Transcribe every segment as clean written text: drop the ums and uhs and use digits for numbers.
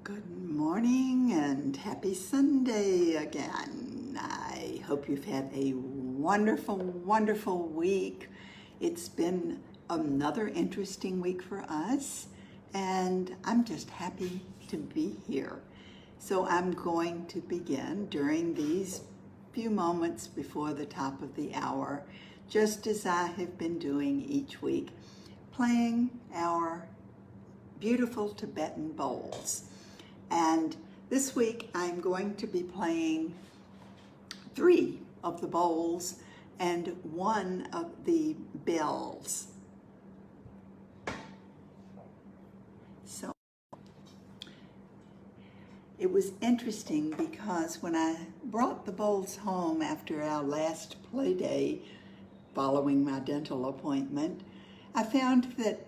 Good morning and happy Sunday again. I hope you've had a wonderful, wonderful week. It's been another interesting week for us, and I'm just happy to be here. So I'm going to begin during these few moments before the top of the hour, just as I have been doing each week, playing our beautiful Tibetan bowls. And this week I'm going to be playing 3 of the bowls and 1 of the bells. So it was interesting because when I brought the bowls home after our last play day following my dental appointment, I found that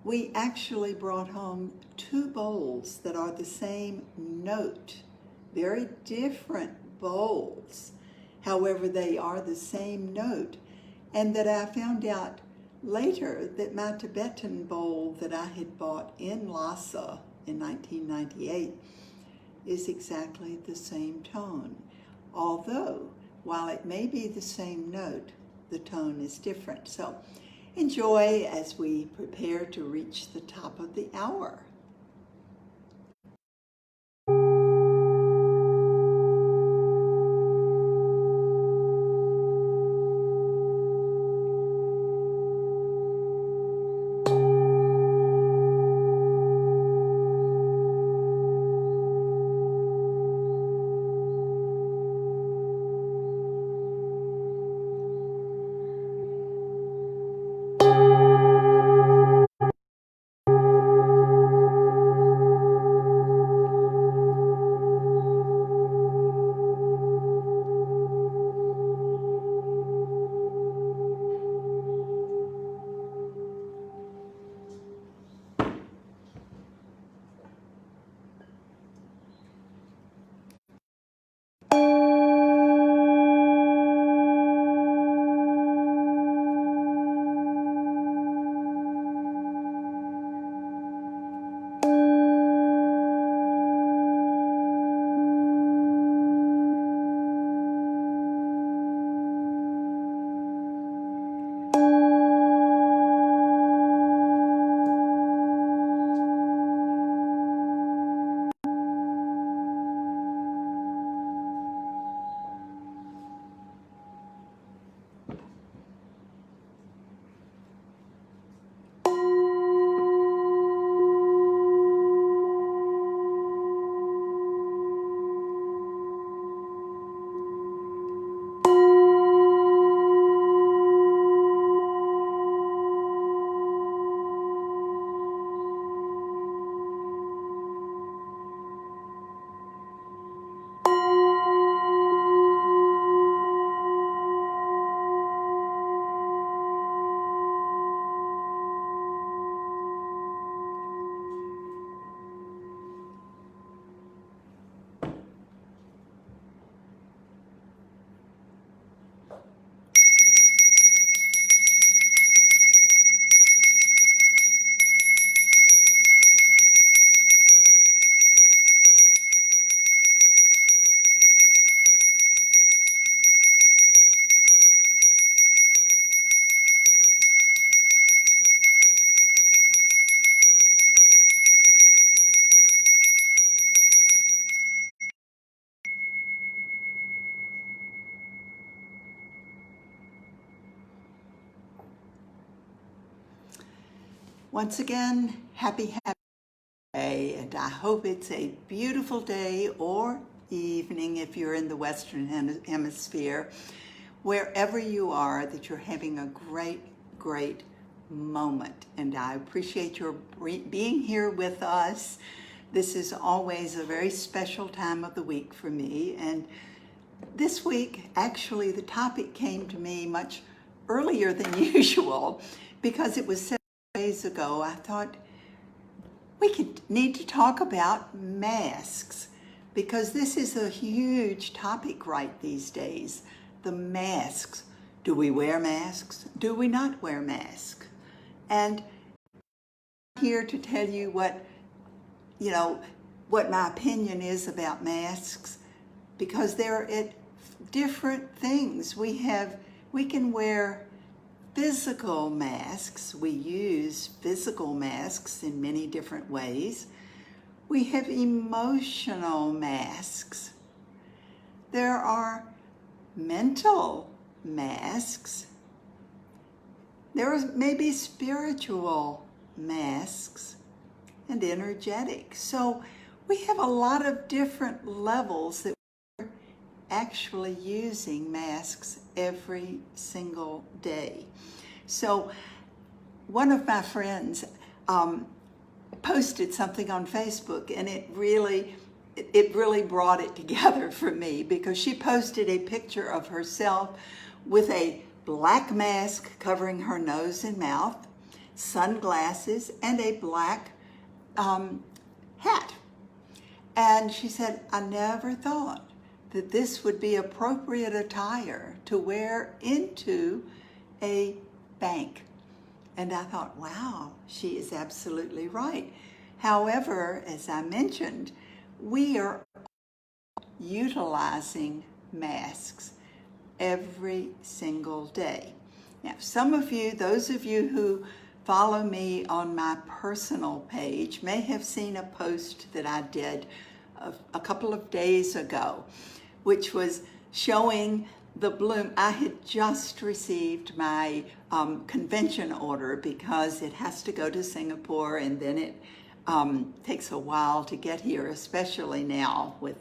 we actually brought home 2 bowls that are the same note, very different bowls. However, they are the same note, and that I found out later that my Tibetan bowl that I had bought in Lhasa in 1998 is exactly the same tone. Although, while it may be the same note, the tone is different. So enjoy as we prepare to reach the top of the hour. Once again, happy day, and I hope it's a beautiful day or evening if you're in the Western Hemisphere. Wherever you are, that you're having a great moment, and I appreciate your being here with us. This is always a very special time of the week for me, and this week, actually, the topic came to me much earlier than usual because it was 7 days ago. I thought we need to talk about masks because this is a huge topic right these days. The masks. Do we wear masks? Do we not wear masks? And I'm here to tell you what, what my opinion is about masks, because they're at different things. We can wear physical masks. We use physical masks in many different ways. We have emotional masks. There are mental masks. There are maybe spiritual masks and energetic. So we have a lot of different levels that we're actually using masks every single day. So one of my friends posted something on Facebook, and it really brought it together for me, because she posted a picture of herself with a black mask covering her nose and mouth, sunglasses, and a black hat. And she said, I never thought that this would be appropriate attire to wear into a bank. And I thought, wow, she is absolutely right. However, as I mentioned, we are utilizing masks every single day. Now, some of you, those of you who follow me on my personal page, may have seen a post that I did a couple of days ago, which was showing the bloom. I had just received my convention order, because it has to go to Singapore, and then it takes a while to get here, especially now with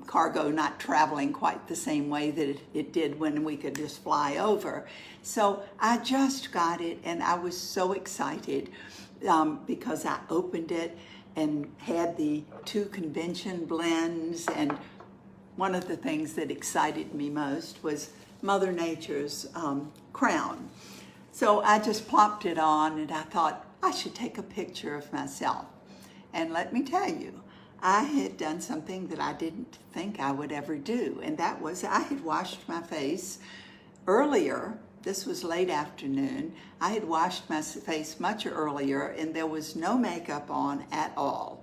cargo not traveling quite the same way that it did when we could just fly over. So I just got it, and I was so excited because I opened it and had the 2 convention blends. And one of the things that excited me most was Mother Nature's crown. So I just plopped it on, and I thought I should take a picture of myself. And let me tell you, I had done something that I didn't think I would ever do, and that was I had washed my face earlier. This was late afternoon. I had washed my face much earlier, and there was no makeup on at all.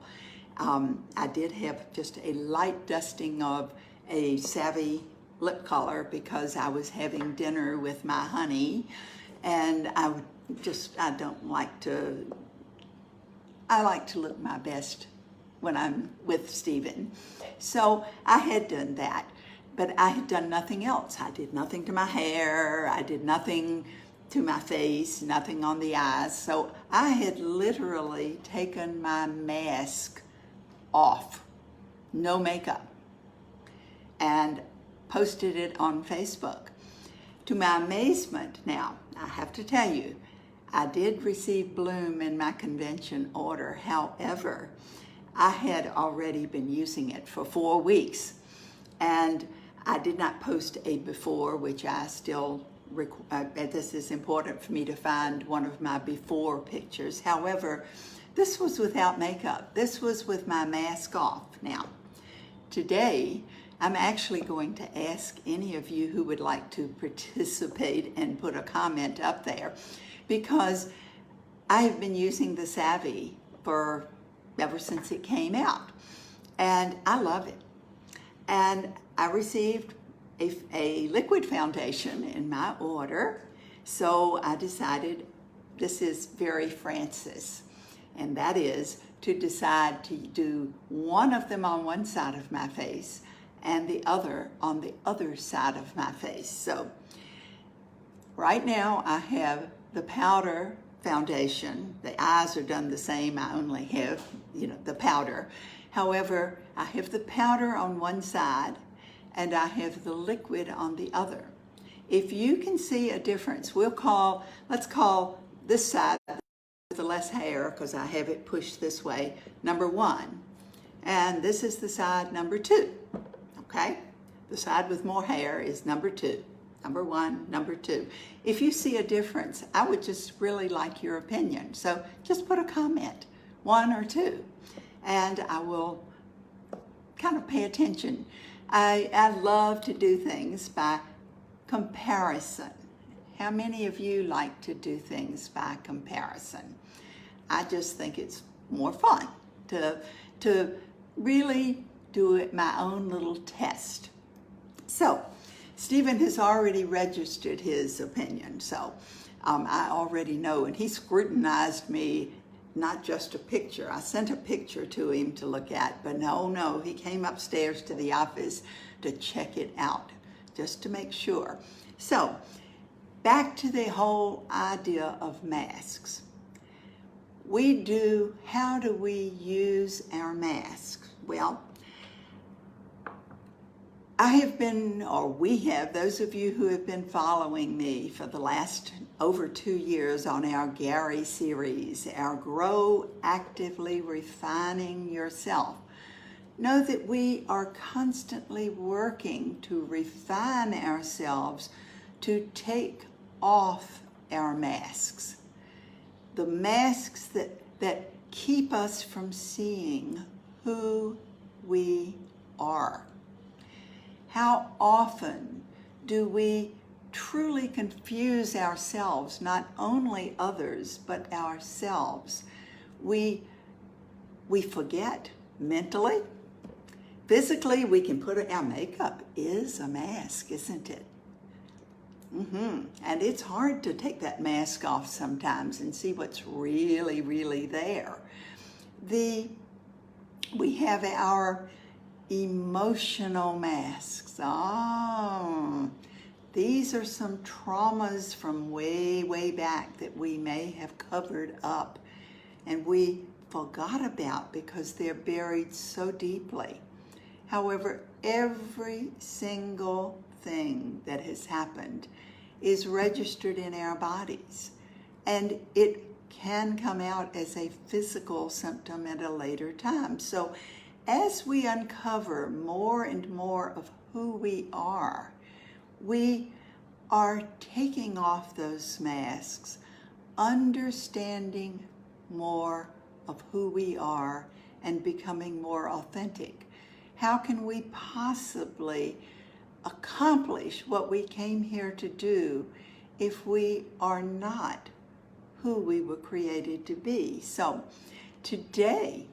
I did have just a light dusting of a Savvy lip color, because I was having dinner with my honey, and I like to look my best when I'm with Stephen. So I had done that, but I had done nothing else. I did nothing to my hair. I did nothing to my face, nothing on the eyes. So I had literally taken my mask off, no makeup, and posted it on Facebook. To my amazement, now, I have to tell you, I did receive bloom in my convention order. However, I had already been using it for 4 weeks, and I did not post a before, which I still this is important for me to find one of my before pictures. However, this was without makeup. This was with my mask off. Now, today, I'm actually going to ask any of you who would like to participate and put a comment up there, because I have been using the Savvy ever since it came out, and I love it. And I received a liquid foundation in my order, so I decided this is very Francis, and that is to decide to do one of them on one side of my face and the other on the other side of my face. So right now I have the powder foundation. The eyes are done the same. I only have, the powder. However, I have the powder on one side and I have the liquid on the other. If you can see a difference, let's call this side with the less hair, because I have it pushed this way, number 1. And this is the side number 2, okay? The side with more hair is number 2. Number 1, number 2. If you see a difference, I would just really like your opinion. So just put a comment, 1 or 2, and I will kind of pay attention. I love to do things by comparison. How many of you like to do things by comparison? I just think it's more fun, to really do it my own little test. So Stephen has already registered his opinion, so I already know, and he scrutinized me, not just a picture. I sent a picture to him to look at, but no, he came upstairs to the office to check it out, just to make sure. So back to the whole idea of masks. How do we use our masks? Well, we have, those of you who have been following me for the last over 2 years on our Gary series, our Grow Actively Refining Yourself, know that we are constantly working to refine ourselves, to take off our masks. The masks that keep us from seeing who we are. How often do we truly confuse ourselves, not only others, but ourselves? We forget mentally. Physically, we can our makeup is a mask, isn't it? And it's hard to take that mask off sometimes and see what's really, really there. We have our emotional masks. These are some traumas from way, way back that we may have covered up and we forgot about because they're buried so deeply. However, every single thing that has happened is registered in our bodies, and it can come out as a physical symptom at a later time. So as we uncover more and more of who we are taking off those masks, understanding more of who we are and becoming more authentic. How can we possibly accomplish what we came here to do if we are not who we were created to be? So today,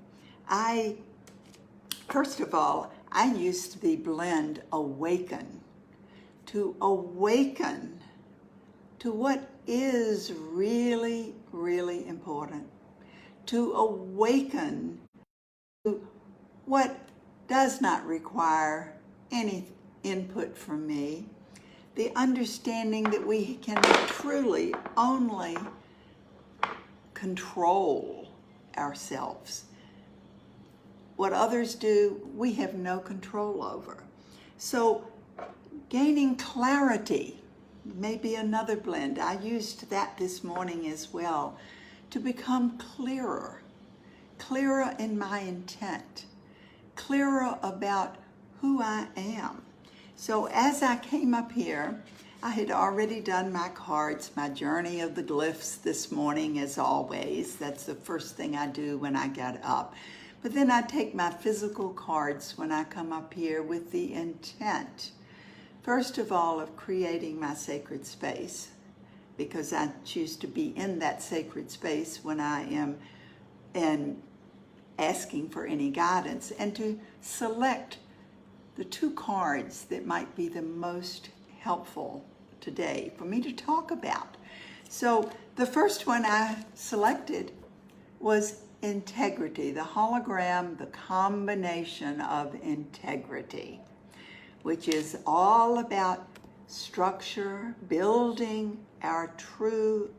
first of all, I used the blend awaken, to awaken to what is really, really important, to awaken to what does not require any input from me, the understanding that we can truly only control ourselves. What others do, we have no control over. So gaining clarity may be another blend. I used that this morning as well, to become clearer in my intent, clearer about who I am. So as I came up here, I had already done my cards, my journey of the glyphs this morning, as always. That's the first thing I do when I get up. But then I take my physical cards when I come up here with the intent, first of all, of creating my sacred space, because I choose to be in that sacred space when I am asking for any guidance, and to select the 2 cards that might be the most helpful today for me to talk about. So the first one I selected was integrity, the hologram, the combination of integrity, which is all about structure, building our true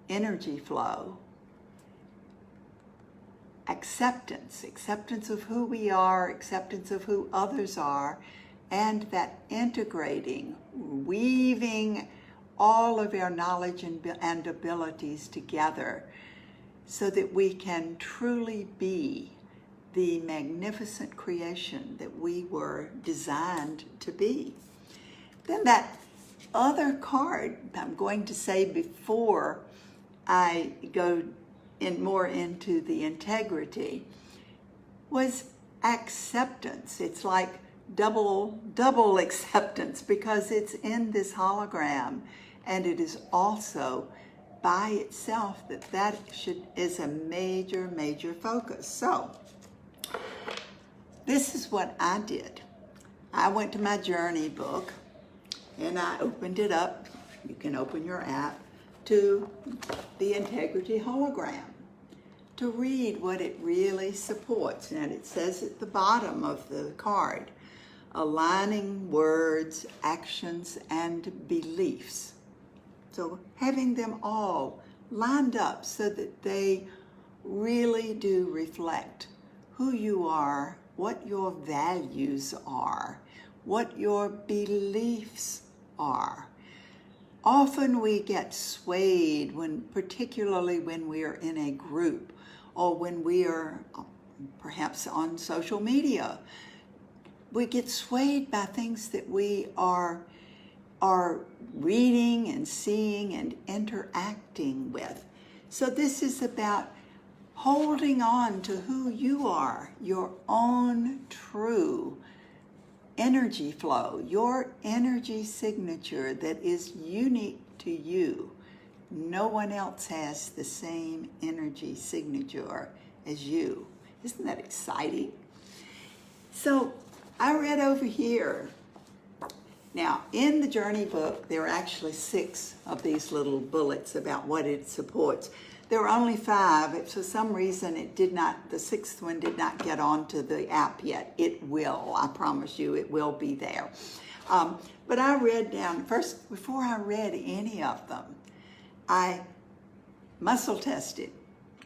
energy flow, acceptance of who we are, acceptance of who others are, and that integrating, weaving all of our knowledge and abilities together so that we can truly be the magnificent creation that we were designed to be. Then that other card, I'm going to say before I go more into the integrity, was acceptance. It's like double acceptance, because it's in this hologram, and it is also by itself, that is a major, major focus. So this is what I did. I went to my journey book and I opened it up. You can open your app to the integrity hologram to read what it really supports. And it says at the bottom of the card, aligning words, actions, and beliefs. So having them all lined up so that they really do reflect who you are, what your values are, what your beliefs are. Often we get swayed particularly when we are in a group or when we are perhaps on social media. We get swayed by things that we are reading and seeing and interacting with. So this is about holding on to who you are, your own true energy flow, your energy signature that is unique to you. No one else has the same energy signature as you. Isn't that exciting? So I read over here. Now, in the journey book, there are actually 6 of these little bullets about what it supports. There are only 5. For some reason, the 6th one did not get onto the app yet. It will, I promise you, it will be there. But I read down, first, before I read any of them, I muscle tested.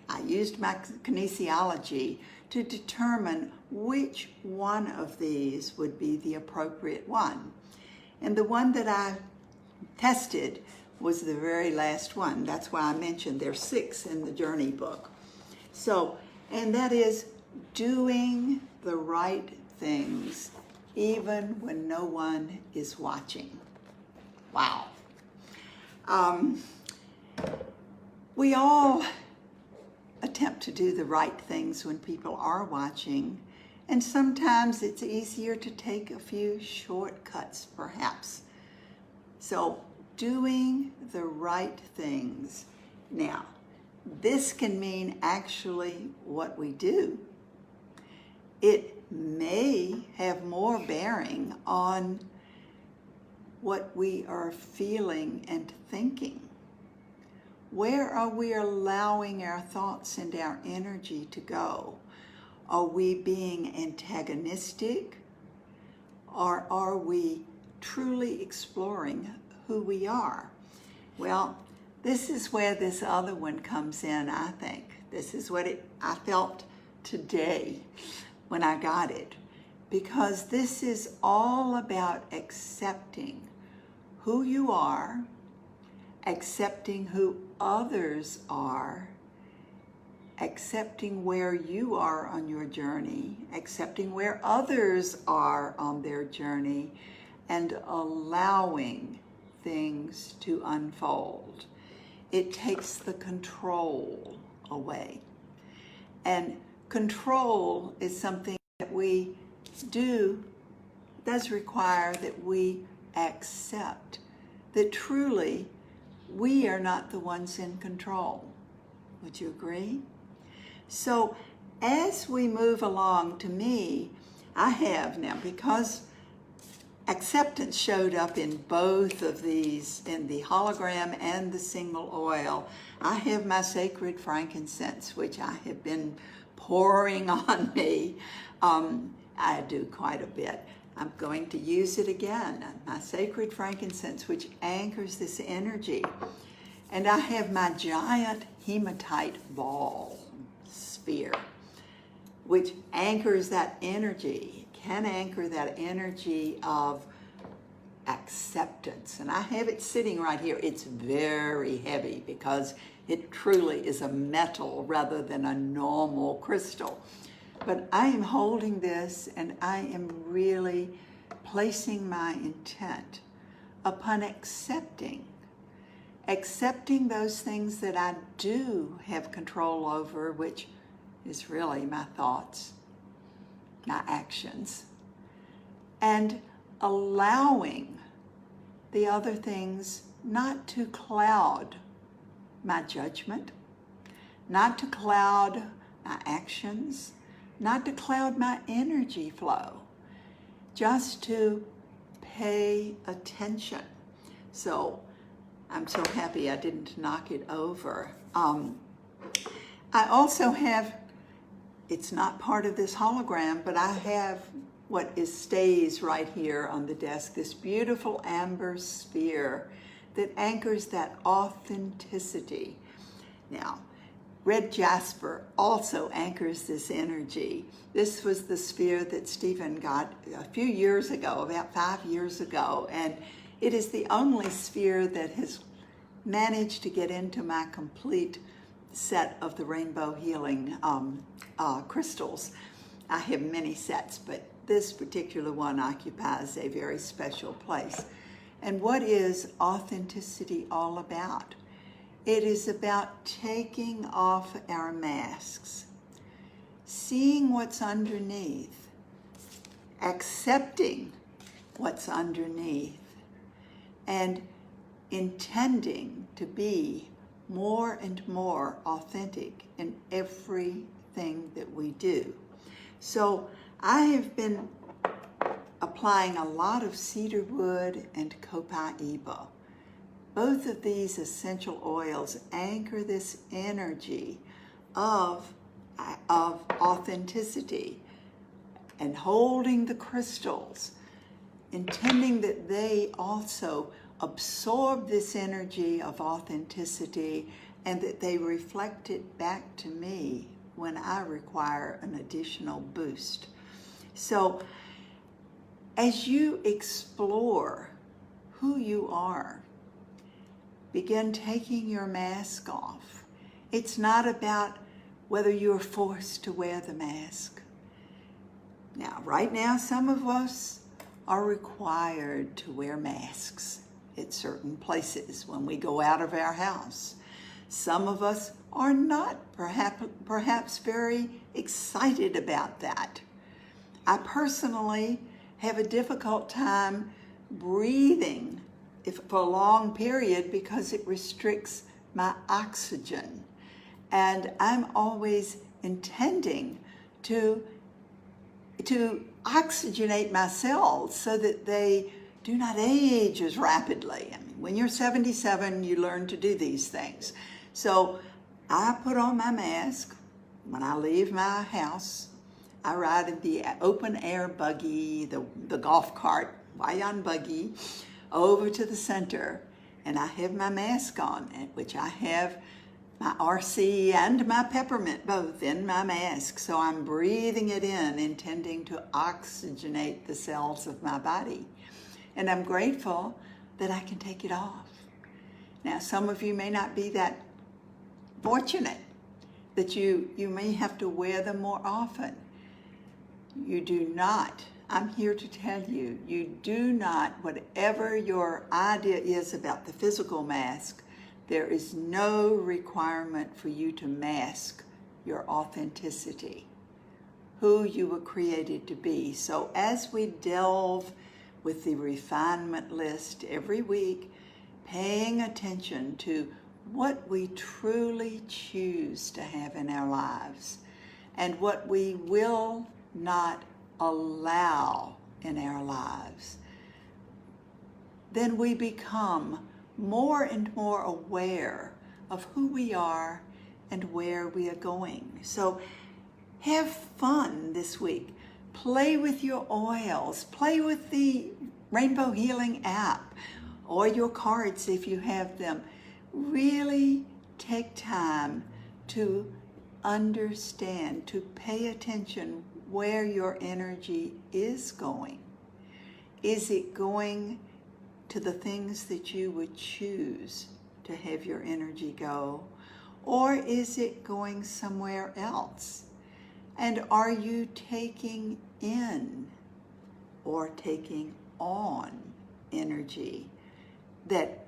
I used my kinesiology to determine which one of these would be the appropriate one. And the one that I tested was the very last one. That's why I mentioned there's 6 in the journey book. So, and that is doing the right things even when no one is watching. Wow. We all attempt to do the right things when people are watching, and sometimes it's easier to take a few shortcuts, perhaps. So, doing the right things. Now, this can mean actually what we do. It may have more bearing on what we are feeling and thinking. Where are we allowing our thoughts and our energy to go? Are we being antagonistic? Or are we truly exploring who we are? Well, this is where this other one comes in, I think. This is what I felt today when I got it. Because this is all about accepting who you are, accepting who others are, accepting where you are on your journey, accepting where others are on their journey, and allowing things to unfold. It takes the control away. And control is something that we does require that we accept that truly we are not the ones in control. Would you agree? So as we move along, to me, I have now, because acceptance showed up in both of these, in the hologram and the single oil, I have my sacred frankincense, which I have been pouring on me. I do quite a bit. I'm going to use it again, my sacred frankincense, which anchors this energy. And I have my giant hematite ball sphere, which anchors that energy, can anchor that energy of acceptance. And I have it sitting right here. It's very heavy because it truly is a metal rather than a normal crystal. But I am holding this and I am really placing my intent upon accepting those things that I do have control over, which is really my thoughts, my actions, and allowing the other things not to cloud my judgment, not to cloud my actions, not to cloud my energy flow, just to pay attention. So I'm so happy I didn't knock it over. I also have, it's not part of this hologram, but I have what stays right here on the desk, this beautiful amber sphere that anchors that authenticity. Now, red jasper also anchors this energy. This was the sphere that Stephen got a few years ago, about 5 years ago, and it is the only sphere that has managed to get into my complete set of the rainbow healing crystals. I have many sets, but this particular one occupies a very special place. And what is authenticity all about? It is about taking off our masks, seeing what's underneath, accepting what's underneath, and intending to be more and more authentic in everything that we do. So I have been applying a lot of cedar wood and copaiba. Both of these essential oils anchor this energy of authenticity, and holding the crystals, intending that they also absorb this energy of authenticity and that they reflect it back to me when I require an additional boost. So as you explore who you are, begin taking your mask off. It's not about whether you're forced to wear the mask. Now, right now, some of us are required to wear masks at certain places when we go out of our house. Some of us are not perhaps very excited about that. I personally have a difficult time breathing for a long period because it restricts my oxygen. And I'm always intending to oxygenate my cells so that they do not age as rapidly. I mean, when you're 77, you learn to do these things. So I put on my mask when I leave my house. I ride in the open air buggy, the golf cart, Wayan buggy, over to the center, and I have my mask on, which I have my RC and my peppermint both in my mask. So I'm breathing it in, intending to oxygenate the cells of my body. And I'm grateful that I can take it off. Now, some of you may not be that fortunate that you may have to wear them more often. You do not. I'm here to tell you, you do not, whatever your idea is about the physical mask, there is no requirement for you to mask your authenticity, who you were created to be. So as we delve with the refinement list every week, paying attention to what we truly choose to have in our lives and what we will not allow in our lives, then we become more and more aware of who we are and where we are going. So have fun this week. Play with your oils. Play with the Rainbow Healing app or your cards if you have them. Really take time to understand, to pay attention where your energy is going. Is it going to the things that you would choose to have your energy go? Or is it going somewhere else? And are you taking in or taking on energy that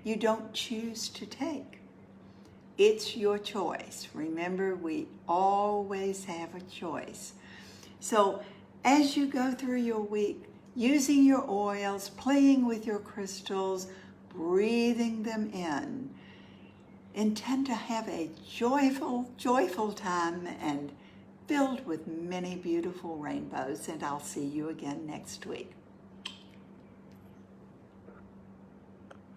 you don't choose to take? It's your choice. Remember, we always have a choice. So as you go through your week, using your oils, playing with your crystals, breathing them in, intend to have a joyful, joyful time and filled with many beautiful rainbows, and I'll see you again next week.